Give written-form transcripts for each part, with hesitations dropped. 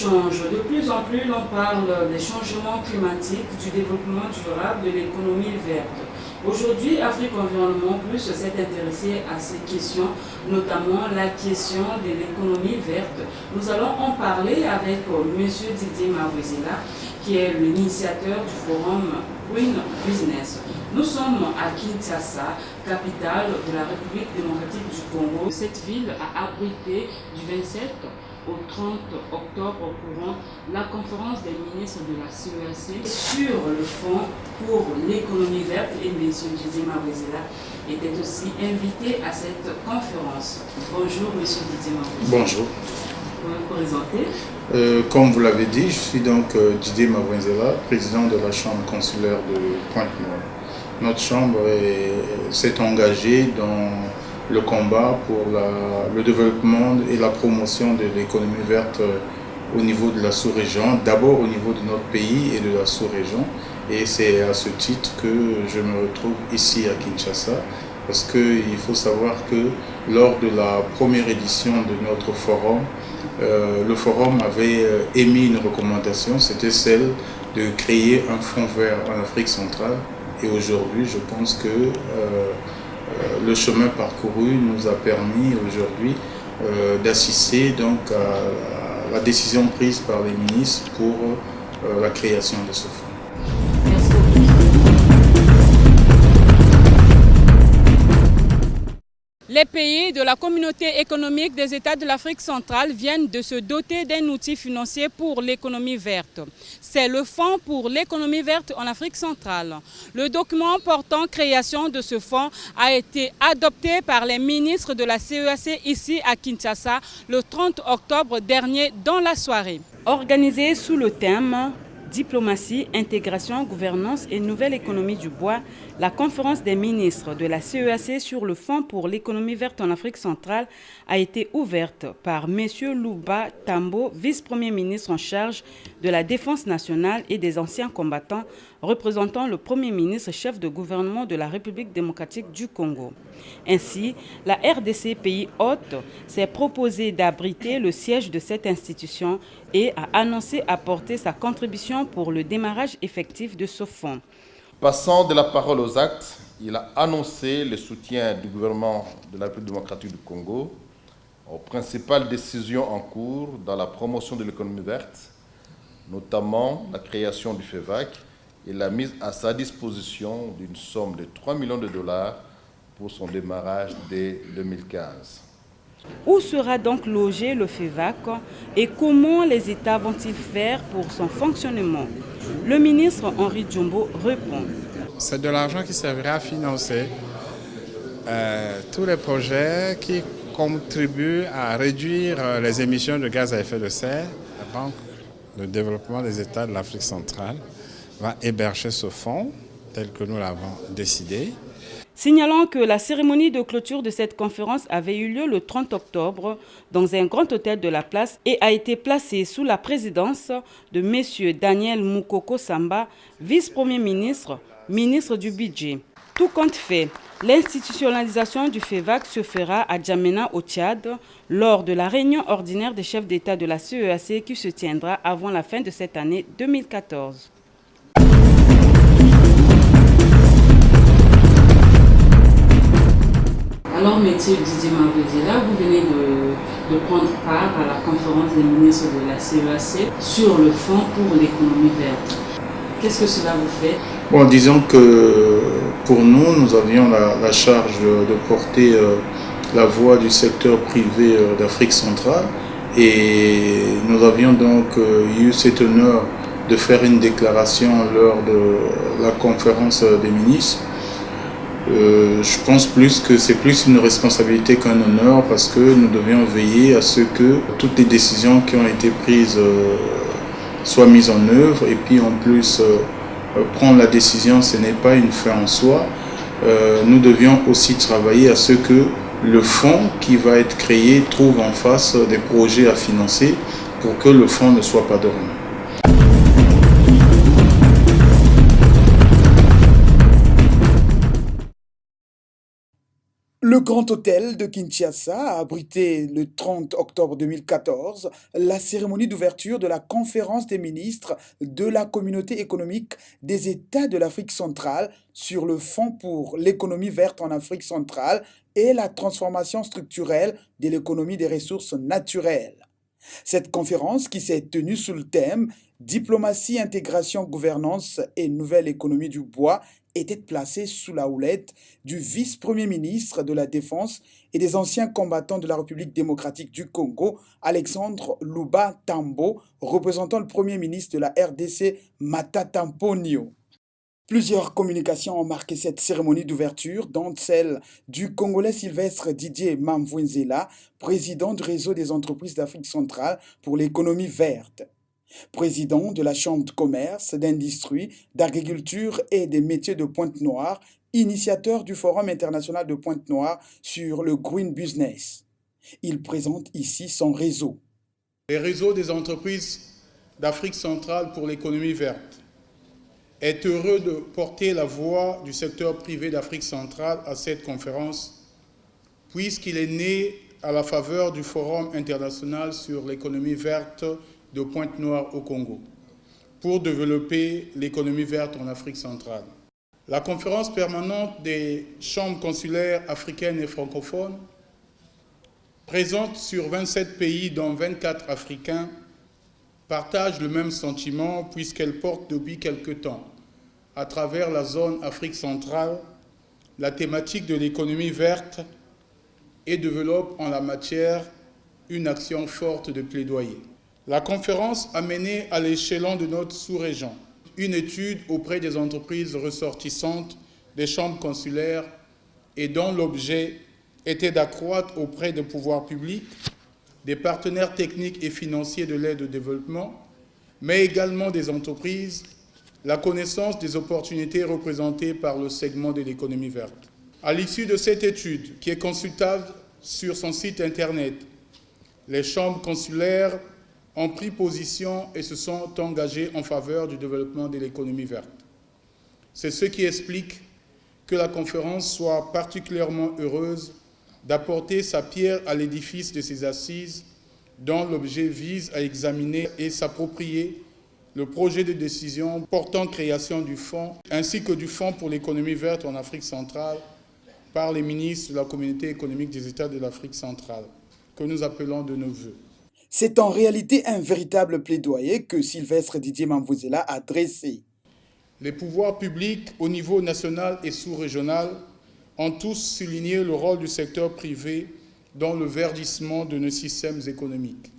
change. De plus en plus, l'on parle des changements climatiques, du développement durable, de l'économie verte. Aujourd'hui, Afrique Environnement Plus s'est intéressé à ces questions, notamment la question de l'économie verte. Nous allons en parler avec M. Didier Mavwezela, qui est l'initiateur du forum Green Business. Nous sommes à Kinshasa, capitale de la République démocratique du Congo. Cette ville a abrité du 27 au 30 octobre courant la conférence des ministres de la CEAC sur le fonds pour l'économie verte, et M. Didier Mavwezela était aussi invité à cette conférence. Bonjour M. Didier Mavwezela. Bonjour. Vous vous présentez? Comme vous l'avez dit, je suis donc Didier Mavwezela, président de la chambre consulaire de Pointe-Noire. Notre chambre s'est engagée dans le combat pour le développement et la promotion de l'économie verte au niveau de la sous-région, d'abord au niveau de notre pays et de la sous-région. Et c'est à ce titre que je me retrouve ici à Kinshasa, parce qu'il faut savoir que lors de la première édition de notre forum, le forum avait émis une recommandation, c'était celle de créer un fonds vert en Afrique centrale. Et aujourd'hui, je pense que le chemin parcouru nous a permis aujourd'hui d'assister donc à la décision prise par les ministres pour la création de ce fonds. Les pays de la communauté économique des États de l'Afrique centrale viennent de se doter d'un outil financier pour l'économie verte. C'est le Fonds pour l'économie verte en Afrique centrale. Le document portant création de ce fonds a été adopté par les ministres de la CEAC ici à Kinshasa le 30 octobre dernier dans la soirée. Organisée sous le thème Diplomatie, intégration, gouvernance et nouvelle économie du bois, la conférence des ministres de la CEAC sur le Fonds pour l'économie verte en Afrique centrale a été ouverte par M. Louba Tambo, vice-premier ministre en charge de la défense nationale et des anciens combattants, représentant le premier ministre chef de gouvernement de la République démocratique du Congo. Ainsi, la RDC, pays hôte, s'est proposée d'abriter le siège de cette institution et a annoncé apporter sa contribution pour le démarrage effectif de ce fonds. Passant de la parole aux actes, il a annoncé le soutien du gouvernement de la République démocratique du Congo aux principales décisions en cours dans la promotion de l'économie verte, notamment la création du FEVAC et la mise à sa disposition d'une somme de 3 millions de dollars pour son démarrage dès 2015. Où sera donc logé le FEVAC et comment les États vont-ils faire pour son fonctionnement? Le ministre Henri Djombo répond. C'est de l'argent qui servira à financer tous les projets qui contribuent à réduire les émissions de gaz à effet de serre. La Banque de développement des États de l'Afrique centrale va héberger ce fonds tel que nous l'avons décidé. Signalant que la cérémonie de clôture de cette conférence avait eu lieu le 30 octobre dans un grand hôtel de la place et a été placée sous la présidence de M. Daniel Moukoko Samba, vice-premier ministre, ministre du budget. Tout compte fait, l'institutionnalisation du FEVAC se fera à Djamena au Tchad lors de la réunion ordinaire des chefs d'État de la CEAC qui se tiendra avant la fin de cette année 2014. Alors, M. Didier Mavwezela, vous venez de prendre part à la conférence des ministres de la CEAC sur le Fonds pour l'économie verte. Qu'est-ce que cela vous fait? Bon, disons que pour nous avions la charge de porter la voix du secteur privé d'Afrique centrale et nous avions donc eu cet honneur de faire une déclaration lors de la conférence des ministres. Je pense plus que c'est plus une responsabilité qu'un honneur parce que nous devions veiller à ce que toutes les décisions qui ont été prises soient mises en œuvre et puis en plus prendre la décision ce n'est pas une fin en soi. Nous devions aussi travailler à ce que le fonds qui va être créé trouve en face des projets à financer pour que le fonds ne soit pas dormant. Le Grand Hôtel de Kinshasa a abrité le 30 octobre 2014 la cérémonie d'ouverture de la conférence des ministres de la Communauté économique des États de l'Afrique centrale sur le Fonds pour l'économie verte en Afrique centrale et la transformation structurelle de l'économie des ressources naturelles. Cette conférence, qui s'est tenue sous le thème « Diplomatie, intégration, gouvernance et nouvelle économie du bois », était placée sous la houlette du vice-premier ministre de la Défense et des anciens combattants de la République démocratique du Congo, Alexandre Luba Tambo, représentant le premier ministre de la RDC, Matata Mponyo. Plusieurs communications ont marqué cette cérémonie d'ouverture, dont celle du Congolais Sylvestre Didier Mamvouenzela, président du réseau des entreprises d'Afrique centrale pour l'économie verte. Président de la Chambre de commerce, d'industrie, d'agriculture et des métiers de Pointe-Noire, initiateur du Forum international de Pointe-Noire sur le Green Business. Il présente ici son réseau. Le réseau des entreprises d'Afrique centrale pour l'économie verte est heureux de porter la voix du secteur privé d'Afrique centrale à cette conférence, puisqu'il est né à la faveur du Forum international sur l'économie verte de Pointe-Noire au Congo, pour développer l'économie verte en Afrique centrale. La conférence permanente des chambres consulaires africaines et francophones, présente sur 27 pays dont 24 africains, partage le même sentiment puisqu'elle porte depuis quelque temps, à travers la zone Afrique centrale, la thématique de l'économie verte et développe en la matière une action forte de plaidoyer. La conférence a mené à l'échelon de notre sous-région une étude auprès des entreprises ressortissantes des chambres consulaires et dont l'objet était d'accroître auprès des pouvoirs publics, des partenaires techniques et financiers de l'aide au développement, mais également des entreprises, la connaissance des opportunités représentées par le segment de l'économie verte. À l'issue de cette étude, qui est consultable sur son site Internet, les chambres consulaires ont pris position et se sont engagés en faveur du développement de l'économie verte. C'est ce qui explique que la conférence soit particulièrement heureuse d'apporter sa pierre à l'édifice de ces assises dont l'objet vise à examiner et s'approprier le projet de décision portant création du fonds ainsi que du fonds pour l'économie verte en Afrique centrale par les ministres de la Communauté économique des États de l'Afrique centrale, que nous appelons de nos vœux. C'est en réalité un véritable plaidoyer que Sylvestre Didier Mamvouenzela a dressé. Les pouvoirs publics au niveau national et sous-régional ont tous souligné le rôle du secteur privé dans le verdissement de nos systèmes économiques.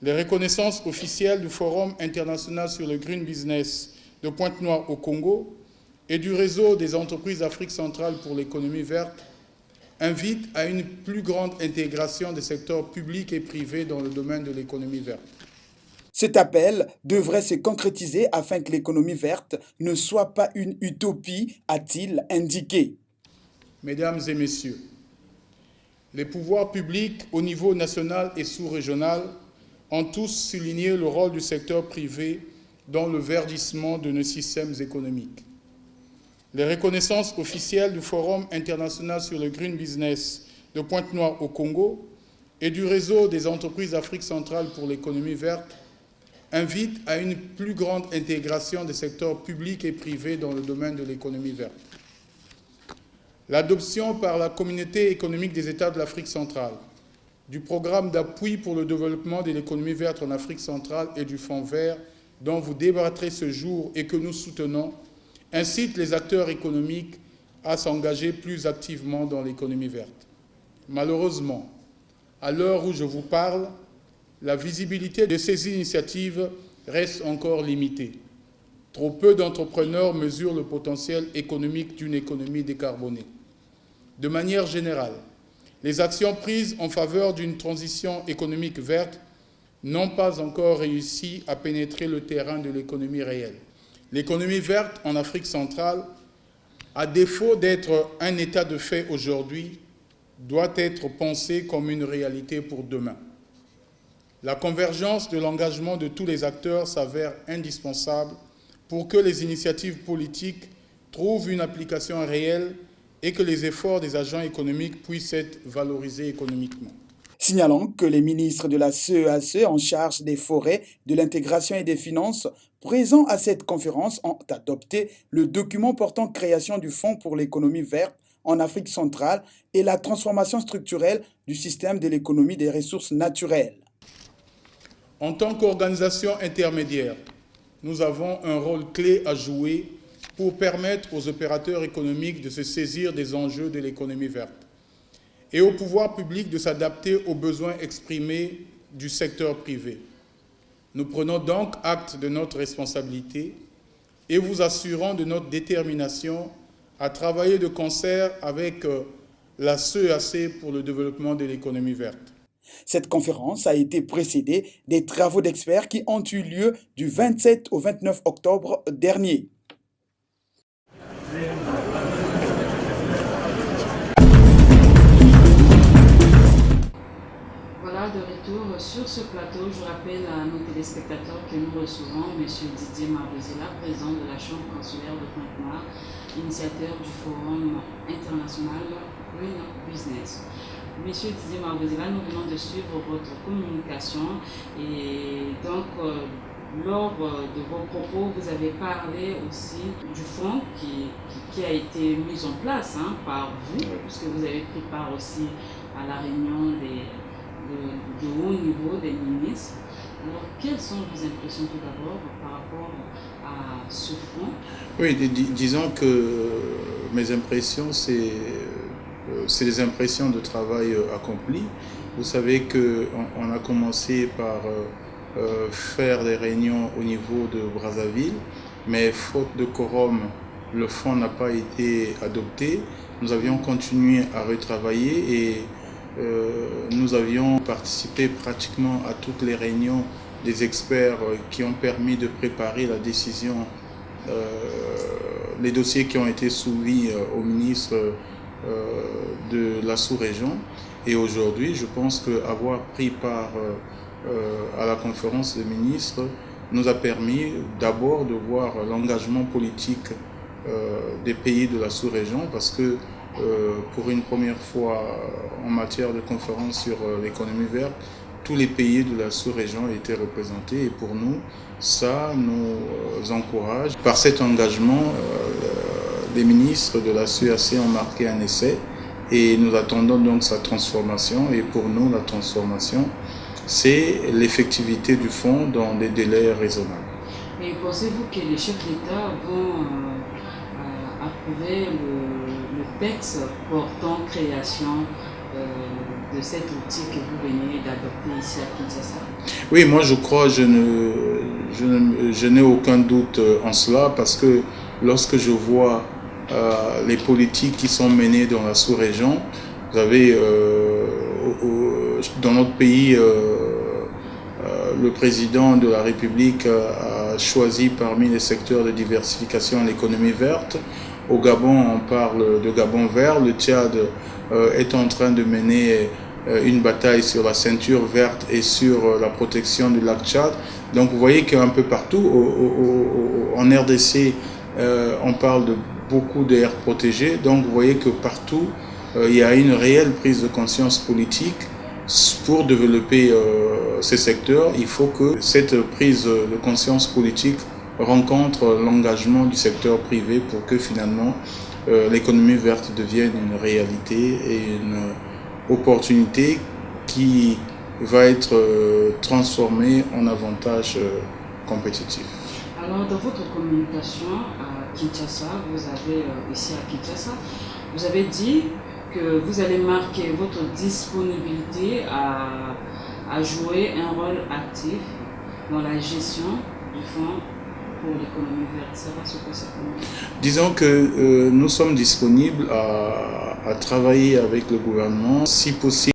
Les reconnaissances officielles du Forum international sur le Green Business de Pointe-Noire au Congo et du réseau des entreprises d'Afrique centrale pour l'économie verte invite à une plus grande intégration des secteurs publics et privés dans le domaine de l'économie verte. Cet appel devrait se concrétiser afin que l'économie verte ne soit pas une utopie, a-t-il indiqué. Mesdames et messieurs, les pouvoirs publics au niveau national et sous-régional ont tous souligné le rôle du secteur privé dans le verdissement de nos systèmes économiques. Les reconnaissances officielles du Forum international sur le Green Business de Pointe-Noire au Congo et du réseau des entreprises d'Afrique centrale pour l'économie verte invitent à une plus grande intégration des secteurs publics et privés dans le domaine de l'économie verte. L'adoption par la Communauté économique des États de l'Afrique centrale du programme d'appui pour le développement de l'économie verte en Afrique centrale et du Fonds vert dont vous débattrez ce jour et que nous soutenons incite les acteurs économiques à s'engager plus activement dans l'économie verte. Malheureusement, à l'heure où je vous parle, la visibilité de ces initiatives reste encore limitée. Trop peu d'entrepreneurs mesurent le potentiel économique d'une économie décarbonée. De manière générale, les actions prises en faveur d'une transition économique verte n'ont pas encore réussi à pénétrer le terrain de l'économie réelle. L'économie verte en Afrique centrale, à défaut d'être un état de fait aujourd'hui, doit être pensée comme une réalité pour demain. La convergence de l'engagement de tous les acteurs s'avère indispensable pour que les initiatives politiques trouvent une application réelle et que les efforts des agents économiques puissent être valorisés économiquement. Signalant que les ministres de la CEAC en charge des forêts, de l'intégration et des finances présents à cette conférence ont adopté le document portant création du Fonds pour l'économie verte en Afrique centrale et la transformation structurelle du système de l'économie des ressources naturelles. En tant qu'organisation intermédiaire, nous avons un rôle clé à jouer pour permettre aux opérateurs économiques de se saisir des enjeux de l'économie verte et au pouvoir public de s'adapter aux besoins exprimés du secteur privé. Nous prenons donc acte de notre responsabilité et vous assurons de notre détermination à travailler de concert avec la CEAC pour le développement de l'économie verte. Cette conférence a été précédée des travaux d'experts qui ont eu lieu du 27 au 29 octobre dernier. Voilà, de retour sur ce plateau, je rappelle à nos téléspectateurs que nous recevons M. Didier Marbezela, président de la Chambre consulaire de Pointe-Noire, initiateur du Forum international Green Business. Monsieur Didier Marbezela, nous venons de suivre votre communication et donc lors de vos propos, vous avez parlé aussi du fonds qui a été mis en place par vous, puisque vous avez pris part aussi à la réunion de haut niveau des ministres. Alors, quelles sont vos impressions tout d'abord par rapport à ce fonds? Oui, disons que mes impressions, c'est les impressions de travail accompli. Vous savez qu'on a commencé par faire des réunions au niveau de Brazzaville, mais faute de quorum, le fonds n'a pas été adopté. Nous avions continué à retravailler et nous avions participé pratiquement à toutes les réunions des experts qui ont permis de préparer la décision, les dossiers qui ont été soumis au ministre de la sous-région. Et aujourd'hui, je pense qu'avoir pris part à la conférence des ministres nous a permis d'abord de voir l'engagement politique des pays de la sous-région, parce que pour une première fois en matière de conférence sur l'économie verte, tous les pays de la sous-région étaient représentés et pour nous, ça nous encourage. Par cet engagement, les ministres de la CEAC ont marqué un essai et nous attendons donc sa transformation. Et pour nous, la transformation, c'est l'effectivité du fonds dans des délais raisonnables. Et pensez-vous que les chefs d'État vont approuver le texte portant création de cet outil que vous venez d'adopter ici à Kinshasa? Oui, moi je crois, je n'ai aucun doute en cela, parce que lorsque je vois les politiques qui sont menées dans la sous-région, vous avez dans notre pays, le président de la République a choisi parmi les secteurs de diversification l'économie verte. Au Gabon, on parle de Gabon vert. Le Tchad est en train de mener une bataille sur la ceinture verte et sur la protection du lac Tchad. Donc vous voyez qu'un peu partout, en RDC, on parle de beaucoup d'aires protégées. Donc vous voyez que partout, il y a une réelle prise de conscience politique. Pour développer ces secteurs, il faut que cette prise de conscience politique rencontre l'engagement du secteur privé pour que finalement l'économie verte devienne une réalité et une opportunité qui va être transformée en avantage compétitif. Alors, dans votre communication à Kinshasa, ici à Kinshasa, vous avez dit que vous allez marquer votre disponibilité à jouer un rôle actif dans la gestion du fonds pour l'économie verte. Ça va se passer comment? Disons que nous sommes disponibles à travailler avec le gouvernement, si possible.